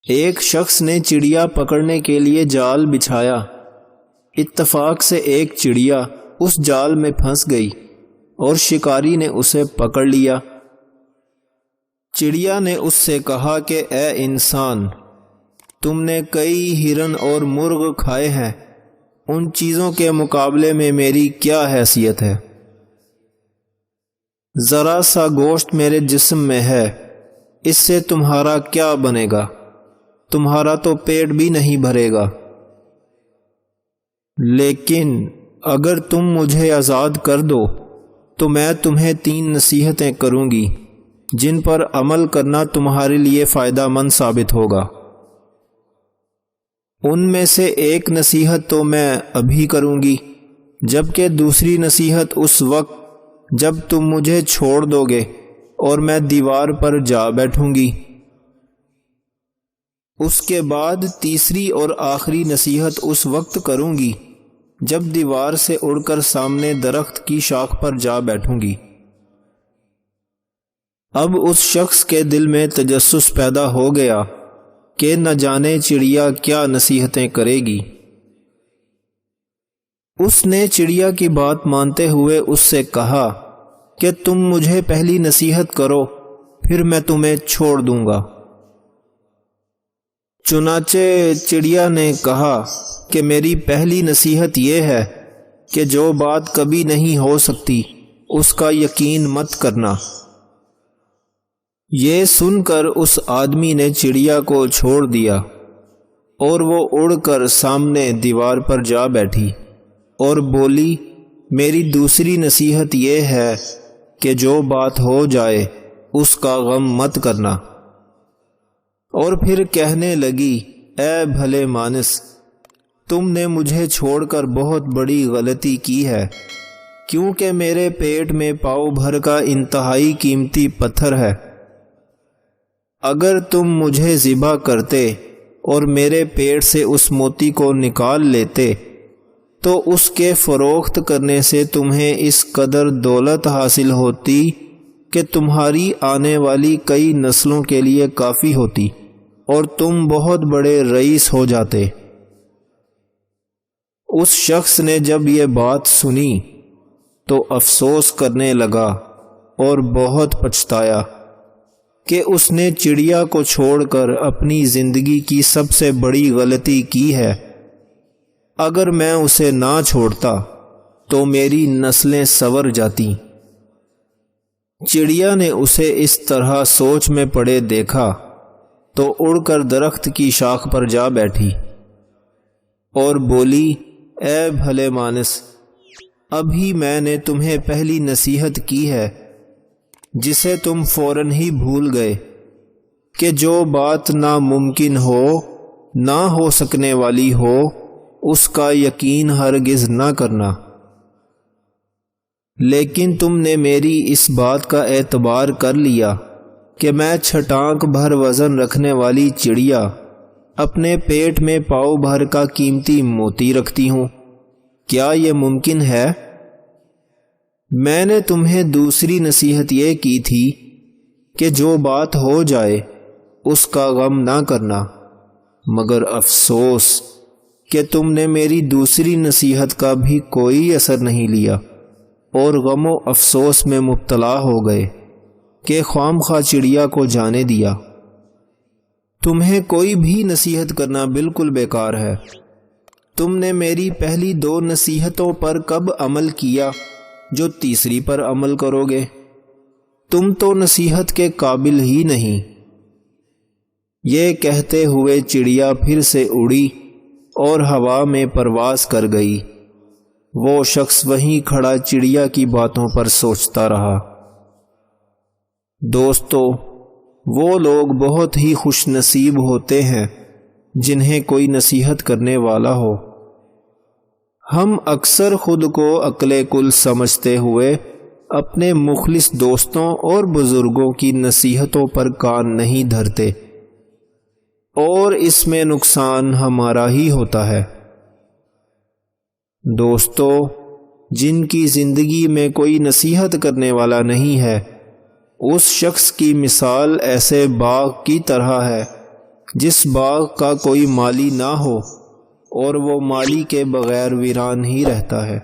ایک شخص نے چڑیا پکڑنے کے لیے جال بچھایا۔ اتفاق سے ایک چڑیا اس جال میں پھنس گئی اور شکاری نے اسے پکڑ لیا۔ چڑیا نے اس سے کہا کہ اے انسان، تم نے کئی ہرن اور مرغ کھائے ہیں، ان چیزوں کے مقابلے میں میری کیا حیثیت ہے؟ ذرا سا گوشت میرے جسم میں ہے، اس سے تمہارا کیا بنے گا؟ تمہارا تو پیٹ بھی نہیں بھرے گا۔ لیکن اگر تم مجھے آزاد کر دو تو میں تمہیں 3 نصیحتیں کروں گی جن پر عمل کرنا تمہارے لیے فائدہ مند ثابت ہوگا۔ ان میں سے ایک نصیحت تو میں ابھی کروں گی، جبکہ دوسری نصیحت اس وقت جب تم مجھے چھوڑ دو گے اور میں دیوار پر جا بیٹھوں گی۔ اس کے بعد تیسری اور آخری نصیحت اس وقت کروں گی جب دیوار سے اڑ کر سامنے درخت کی شاخ پر جا بیٹھوں گی۔ اب اس شخص کے دل میں تجسس پیدا ہو گیا کہ نہ جانے چڑیا کیا نصیحتیں کرے گی۔ اس نے چڑیا کی بات مانتے ہوئے اس سے کہا کہ تم مجھے پہلی نصیحت کرو، پھر میں تمہیں چھوڑ دوں گا۔ چنانچہ چڑیا نے کہا کہ میری پہلی نصیحت یہ ہے کہ جو بات کبھی نہیں ہو سکتی اس کا یقین مت کرنا۔ یہ سن کر اس آدمی نے چڑیا کو چھوڑ دیا اور وہ اڑ کر سامنے دیوار پر جا بیٹھی اور بولی، میری دوسری نصیحت یہ ہے کہ جو بات ہو جائے اس کا غم مت کرنا۔ اور پھر کہنے لگی، اے بھلے مانس، تم نے مجھے چھوڑ کر بہت بڑی غلطی کی ہے، کیونکہ میرے پیٹ میں پاؤ بھر کا انتہائی قیمتی پتھر ہے۔ اگر تم مجھے ذبح کرتے اور میرے پیٹ سے اس موتی کو نکال لیتے تو اس کے فروخت کرنے سے تمہیں اس قدر دولت حاصل ہوتی کہ تمہاری آنے والی کئی نسلوں کے لیے کافی ہوتی اور تم بہت بڑے رئیس ہو جاتے۔ اس شخص نے جب یہ بات سنی تو افسوس کرنے لگا اور بہت پچھتایا کہ اس نے چڑیا کو چھوڑ کر اپنی زندگی کی سب سے بڑی غلطی کی ہے۔ اگر میں اسے نہ چھوڑتا تو میری نسلیں سنور جاتی۔ چڑیا نے اسے اس طرح سوچ میں پڑے دیکھا تو اڑ کر درخت کی شاخ پر جا بیٹھی اور بولی، اے بھلے مانس، ابھی میں نے تمہیں پہلی نصیحت کی ہے جسے تم فوراً ہی بھول گئے کہ جو بات ناممکن ہو، نہ ہو سکنے والی ہو، اس کا یقین ہرگز نہ کرنا۔ لیکن تم نے میری اس بات کا اعتبار کر لیا کہ میں چھٹانک بھر وزن رکھنے والی چڑیا اپنے پیٹ میں پاؤ بھر کا قیمتی موتی رکھتی ہوں۔ کیا یہ ممکن ہے؟ میں نے تمہیں دوسری نصیحت یہ کی تھی کہ جو بات ہو جائے اس کا غم نہ کرنا، مگر افسوس کہ تم نے میری دوسری نصیحت کا بھی کوئی اثر نہیں لیا اور غم و افسوس میں مبتلا ہو گئے کہ خام خواہ چڑیا کو جانے دیا۔ تمہیں کوئی بھی نصیحت کرنا بالکل بیکار ہے۔ تم نے میری پہلی 2 نصیحتوں پر کب عمل کیا جو تیسری پر عمل کرو گے؟ تم تو نصیحت کے قابل ہی نہیں۔ یہ کہتے ہوئے چڑیا پھر سے اڑی اور ہوا میں پرواز کر گئی۔ وہ شخص وہیں کھڑا چڑیا کی باتوں پر سوچتا رہا۔ دوستو، وہ لوگ بہت ہی خوش نصیب ہوتے ہیں جنہیں کوئی نصیحت کرنے والا ہو۔ ہم اکثر خود کو عقل کل سمجھتے ہوئے اپنے مخلص دوستوں اور بزرگوں کی نصیحتوں پر کان نہیں دھرتے، اور اس میں نقصان ہمارا ہی ہوتا ہے۔ دوستو، جن کی زندگی میں کوئی نصیحت کرنے والا نہیں ہے، اس شخص کی مثال ایسے باغ کی طرح ہے جس باغ کا کوئی مالی نہ ہو اور وہ مالی کے بغیر ویران ہی رہتا ہے۔